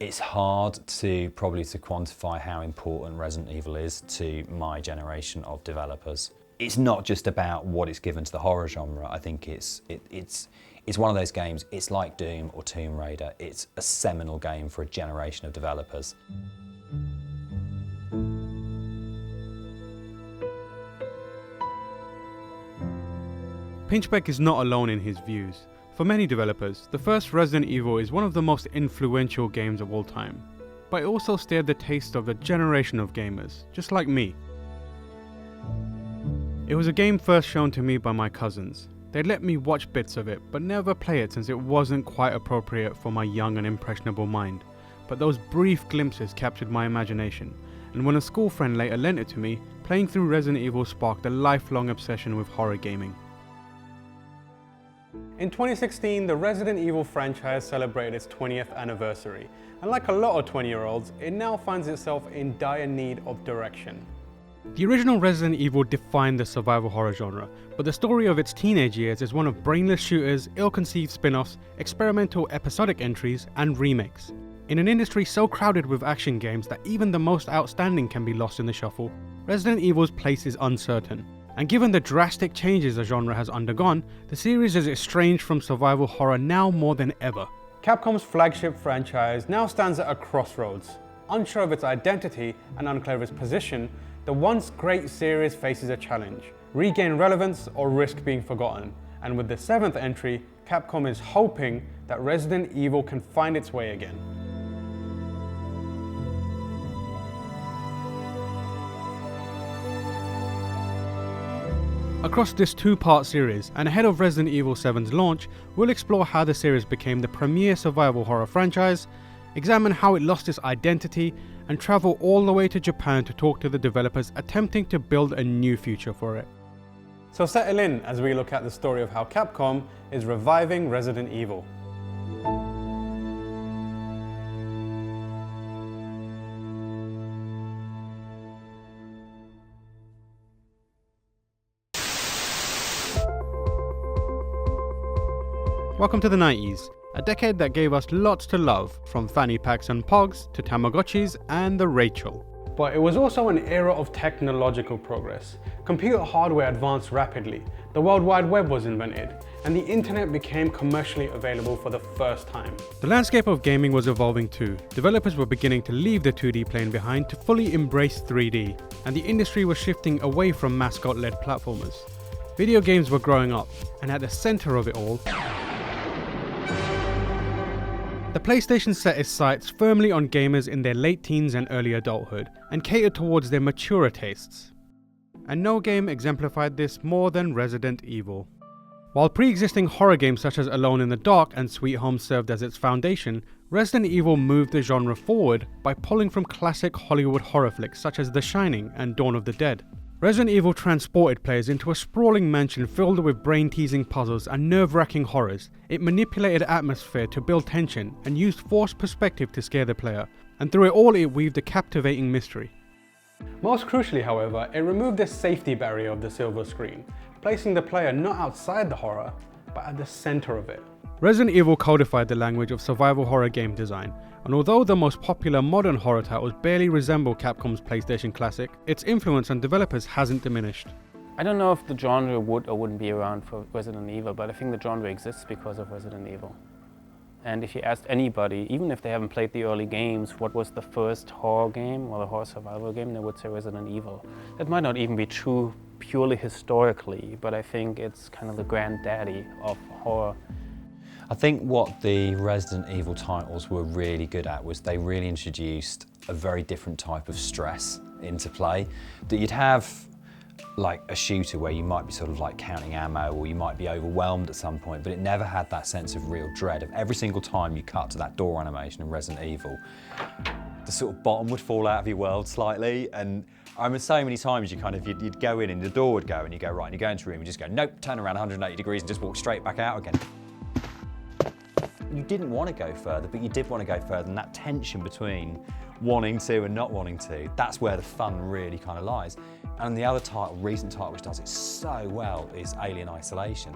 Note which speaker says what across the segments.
Speaker 1: It's hard to quantify how important Resident Evil is to my generation of developers. It's not just about what it's given to the horror genre. I think it's one of those games, it's like Doom or Tomb Raider. It's a seminal game for a generation of developers.
Speaker 2: Pinchbeck is not alone in his views. For many developers, the first Resident Evil is one of the most influential games of all time, but it also stirred the taste of a generation of gamers, just like me. It was a game first shown to me by my cousins. They'd let me watch bits of it, but never play it since it wasn't quite appropriate for my young and impressionable mind. But those brief glimpses captured my imagination, and when a school friend later lent it to me, playing through Resident Evil sparked a lifelong obsession with horror gaming. In 2016, the Resident Evil franchise celebrated its 20th anniversary, and like a lot of 20-year-olds, it now finds itself in dire need of direction. The original Resident Evil defined the survival horror genre, but the story of its teenage years is one of brainless shooters, ill-conceived spin-offs, experimental episodic entries, and remakes. In an industry so crowded with action games that even the most outstanding can be lost in the shuffle, Resident Evil's place is uncertain. And given the drastic changes the genre has undergone, the series is estranged from survival horror now more than ever. Capcom's flagship franchise now stands at a crossroads. Unsure of its identity and unclear of its position, the once great series faces a challenge: regain relevance or risk being forgotten. And with the 7th entry, Capcom is hoping that Resident Evil can find its way again. Across this two-part series, and ahead of Resident Evil 7's launch, we'll explore how the series became the premier survival horror franchise, examine how it lost its identity, and travel all the way to Japan to talk to the developers attempting to build a new future for it. So settle in as we look at the story of how Capcom is reviving Resident Evil. Welcome to the 90s, a decade that gave us lots to love, from fanny packs and pogs to Tamagotchis and the Rachel. But it was also an era of technological progress. Computer hardware advanced rapidly, the World Wide Web was invented, and the internet became commercially available for the first time. The landscape of gaming was evolving too. Developers were beginning to leave the 2D plane behind to fully embrace 3D, and the industry was shifting away from mascot-led platformers. Video games were growing up, and at the center of it all, the PlayStation set its sights firmly on gamers in their late teens and early adulthood, and catered towards their maturer tastes. And no game exemplified this more than Resident Evil. While pre-existing horror games such as Alone in the Dark and Sweet Home served as its foundation, Resident Evil moved the genre forward by pulling from classic Hollywood horror flicks such as The Shining and Dawn of the Dead. Resident Evil transported players into a sprawling mansion filled with brain-teasing puzzles and nerve-wracking horrors. It manipulated atmosphere to build tension and used forced perspective to scare the player, and through it all it weaved a captivating mystery. Most crucially, however, it removed the safety barrier of the silver screen, placing the player not outside the horror, but at the center of it. Resident Evil codified the language of survival horror game design, and although the most popular modern horror titles barely resemble Capcom's PlayStation classic, its influence on developers hasn't diminished.
Speaker 3: I don't know if the genre would or wouldn't be around for Resident Evil, but I think the genre exists because of Resident Evil. And if you asked anybody, even if they haven't played the early games, what was the first horror game or the horror survival game, they would say Resident Evil. That might not even be true purely historically, but I think it's kind of the granddaddy of horror.
Speaker 1: I think what the Resident Evil titles were really good at was they really introduced a very different type of stress into play. That you'd have like a shooter where you might be sort of like counting ammo, or you might be overwhelmed at some point, but it never had that sense of real dread of every single time you cut to that door animation in Resident Evil. The sort of bottom would fall out of your world slightly, and I remember so many times you'd go in and the door would go and you go right, and you go into a room and you just go nope, turn around 180 degrees and just walk straight back out again. You didn't want to go further, but you did want to go further, and that tension between wanting to and not wanting to, that's where the fun really kind of lies. And the other title, recent title, which does it so well is Alien Isolation.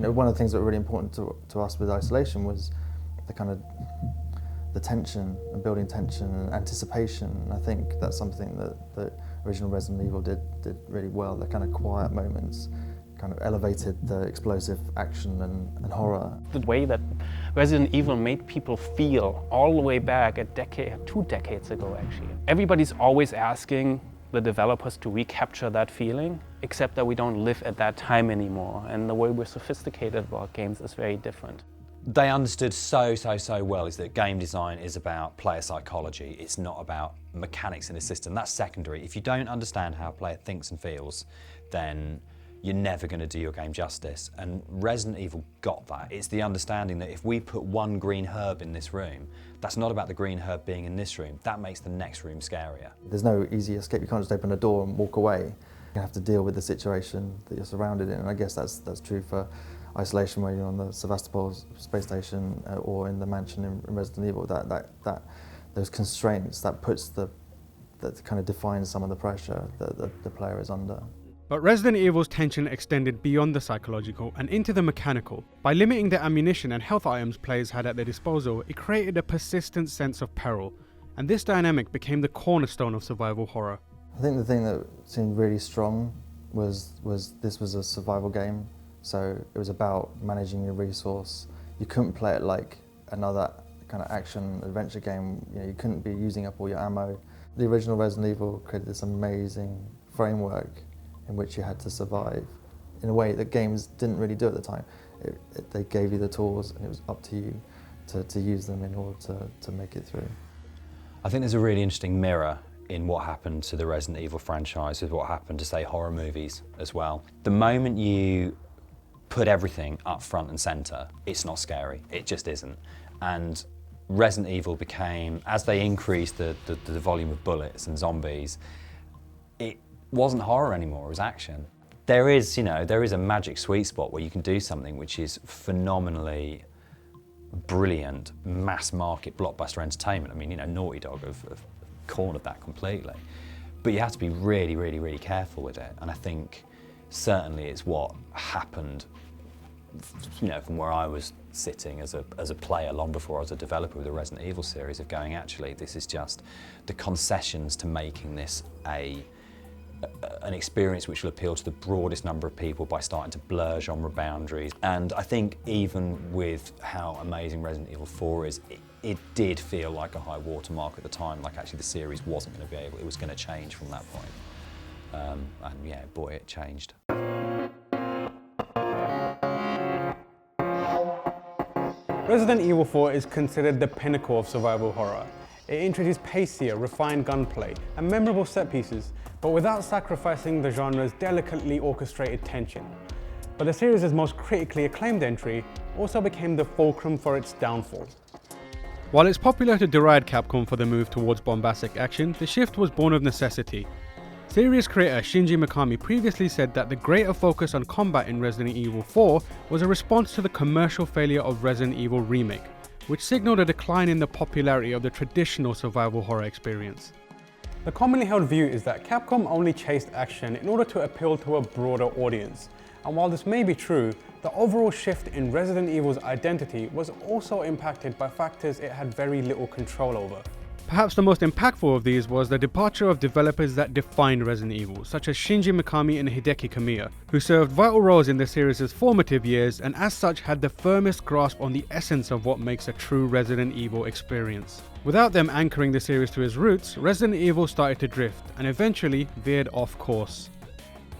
Speaker 4: one of the things that were really important to us with Isolation was the tension and building tension and anticipation. And I think that's something that the original Resident Evil did really well. The kind of quiet moments kind of elevated the explosive action and horror.
Speaker 3: The way that Resident Evil made people feel all the way back a decade, 2 decades ago actually. Everybody's always asking the developers to recapture that feeling, except that we don't live at that time anymore, and the way we're sophisticated about games is very different.
Speaker 1: They understood so well is that game design is about player psychology. It's not about mechanics in a system. That's secondary. If you don't understand how a player thinks and feels, then you're never going to do your game justice. And Resident Evil got that. It's the understanding that if we put one green herb in this room, that's not about the green herb being in this room. That makes the next room scarier.
Speaker 4: There's no easy escape. You can't just open a door and walk away. You have to deal with the situation that you're surrounded in. And I guess that's true for Isolation, where you're on the Sevastopol space station or in the mansion in Resident Evil. That those constraints, that kind of defines some of the pressure that the player is under.
Speaker 2: But Resident Evil's tension extended beyond the psychological and into the mechanical. By limiting the ammunition and health items players had at their disposal, it created a persistent sense of peril, and this dynamic became the cornerstone of survival horror.
Speaker 4: I think the thing that seemed really strong was this was a survival game, so it was about managing your resource. You couldn't play it like another kind of action adventure game. You couldn't be using up all your ammo. The original Resident Evil created this amazing framework in which you had to survive in a way that games didn't really do at the time. They gave you the tools and it was up to you to use them in order to make it through.
Speaker 1: I think there's a really interesting mirror in what happened to the Resident Evil franchise with what happened to, say, horror movies as well. The moment you put everything up front and center, it's not scary. It just isn't. And Resident Evil became, as they increased the volume of bullets and zombies, it wasn't horror anymore, it was action. There is a magic sweet spot where you can do something which is phenomenally brilliant, mass market, blockbuster entertainment. I mean, Naughty Dog have cornered that completely. But you have to be really, really, really careful with it. And I think certainly it's what happened, from where I was sitting as a player long before I was a developer with the Resident Evil series, of going, actually, this is just the concessions to making this an experience which will appeal to the broadest number of people by starting to blur genre boundaries. And I think even with how amazing Resident Evil 4 is, it did feel like a high watermark at the time, like actually the series wasn't going to be able, it was going to change from that point. And yeah, boy, it changed.
Speaker 2: Resident Evil 4 is considered the pinnacle of survival horror. It introduced pacier, refined gunplay, and memorable set pieces, but without sacrificing the genre's delicately orchestrated tension. But the series' most critically acclaimed entry also became the fulcrum for its downfall. While it's popular to deride Capcom for the move towards bombastic action, the shift was born of necessity. Series creator Shinji Mikami previously said that the greater focus on combat in Resident Evil 4 was a response to the commercial failure of Resident Evil Remake, which signaled a decline in the popularity of the traditional survival horror experience. The commonly held view is that Capcom only chased action in order to appeal to a broader audience, and while this may be true, the overall shift in Resident Evil's identity was also impacted by factors it had very little control over. Perhaps the most impactful of these was the departure of developers that defined Resident Evil, such as Shinji Mikami and Hideki Kamiya, who served vital roles in the series' formative years and as such had the firmest grasp on the essence of what makes a true Resident Evil experience. Without them anchoring the series to its roots, Resident Evil started to drift and eventually veered off course.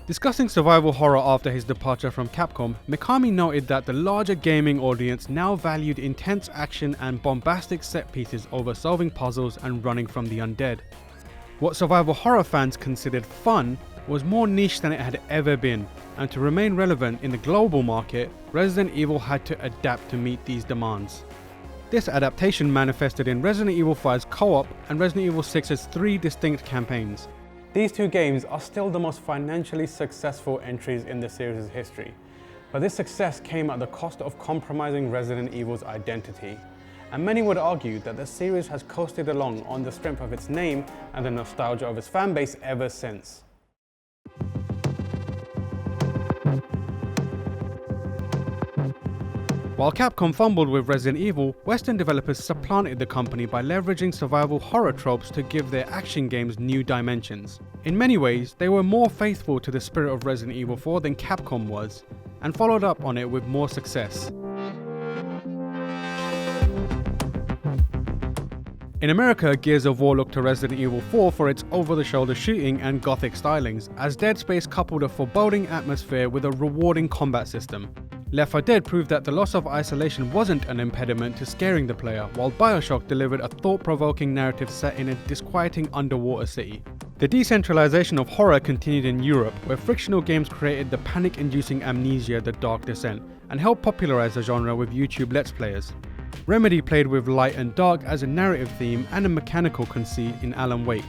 Speaker 2: Discussing survival horror after his departure from Capcom, Mikami noted that the larger gaming audience now valued intense action and bombastic set pieces over solving puzzles and running from the undead. What survival horror fans considered fun was more niche than it had ever been, and to remain relevant in the global market, Resident Evil had to adapt to meet these demands. This adaptation manifested in Resident Evil 5's co-op and Resident Evil 6's 3 distinct campaigns. These two games are still the most financially successful entries in the series' history, but this success came at the cost of compromising Resident Evil's identity, and many would argue that the series has coasted along on the strength of its name and the nostalgia of its fanbase ever since. While Capcom fumbled with Resident Evil, Western developers supplanted the company by leveraging survival horror tropes to give their action games new dimensions. In many ways, they were more faithful to the spirit of Resident Evil 4 than Capcom was, and followed up on it with more success. In America, Gears of War looked to Resident Evil 4 for its over-the-shoulder shooting and gothic stylings, as Dead Space coupled a foreboding atmosphere with a rewarding combat system. Left 4 Dead proved that the loss of isolation wasn't an impediment to scaring the player, while BioShock delivered a thought-provoking narrative set in a disquieting underwater city. The decentralization of horror continued in Europe, where fictional games created the panic-inducing Amnesia: The Dark Descent, and helped popularize the genre with YouTube Let's Players. Remedy played with light and dark as a narrative theme and a mechanical conceit in Alan Wake.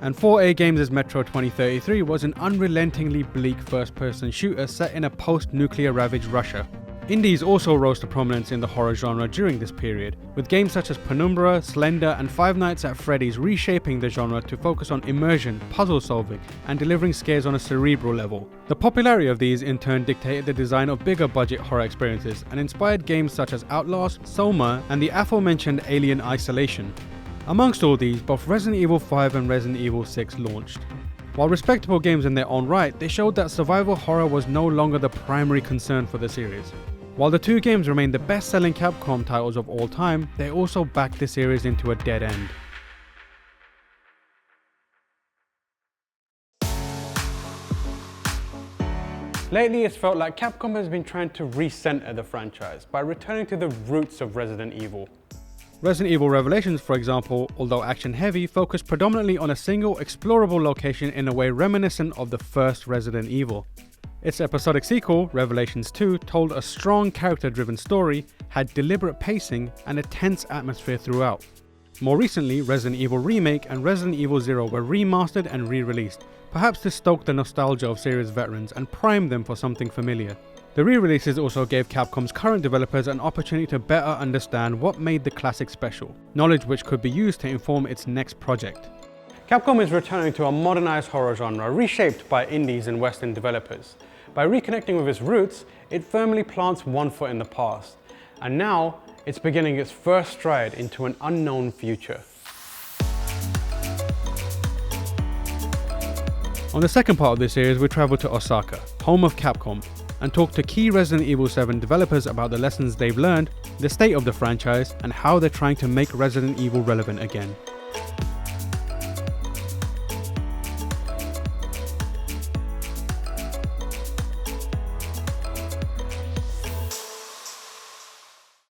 Speaker 2: And 4A Games' Metro 2033 was an unrelentingly bleak first-person shooter set in a post-nuclear ravaged Russia. Indies also rose to prominence in the horror genre during this period, with games such as Penumbra, Slender, and Five Nights at Freddy's reshaping the genre to focus on immersion, puzzle solving, and delivering scares on a cerebral level. The popularity of these in turn dictated the design of bigger budget horror experiences and inspired games such as Outlast, Soma, and the aforementioned Alien Isolation. Amongst all these, both Resident Evil 5 and Resident Evil 6 launched. While respectable games in their own right, they showed that survival horror was no longer the primary concern for the series. While the two games remain the best-selling Capcom titles of all time, they also backed the series into a dead end. Lately, it's felt like Capcom has been trying to recenter the franchise by returning to the roots of Resident Evil. Resident Evil Revelations, for example, although action-heavy, focused predominantly on a single explorable location in a way reminiscent of the first Resident Evil. Its episodic sequel, Revelations 2, told a strong character-driven story, had deliberate pacing, and a tense atmosphere throughout. More recently, Resident Evil Remake and Resident Evil 0 were remastered and re-released, perhaps to stoke the nostalgia of series veterans and prime them for something familiar. The re-releases also gave Capcom's current developers an opportunity to better understand what made the classic special, knowledge which could be used to inform its next project. Capcom is returning to a modernized horror genre reshaped by indies and Western developers. By reconnecting with its roots, it firmly plants one foot in the past, and now it's beginning its first stride into an unknown future. On the second part of this series, we travel to Osaka, home of Capcom, and talk to key Resident Evil 7 developers about the lessons they've learned, the state of the franchise, and how they're trying to make Resident Evil relevant again.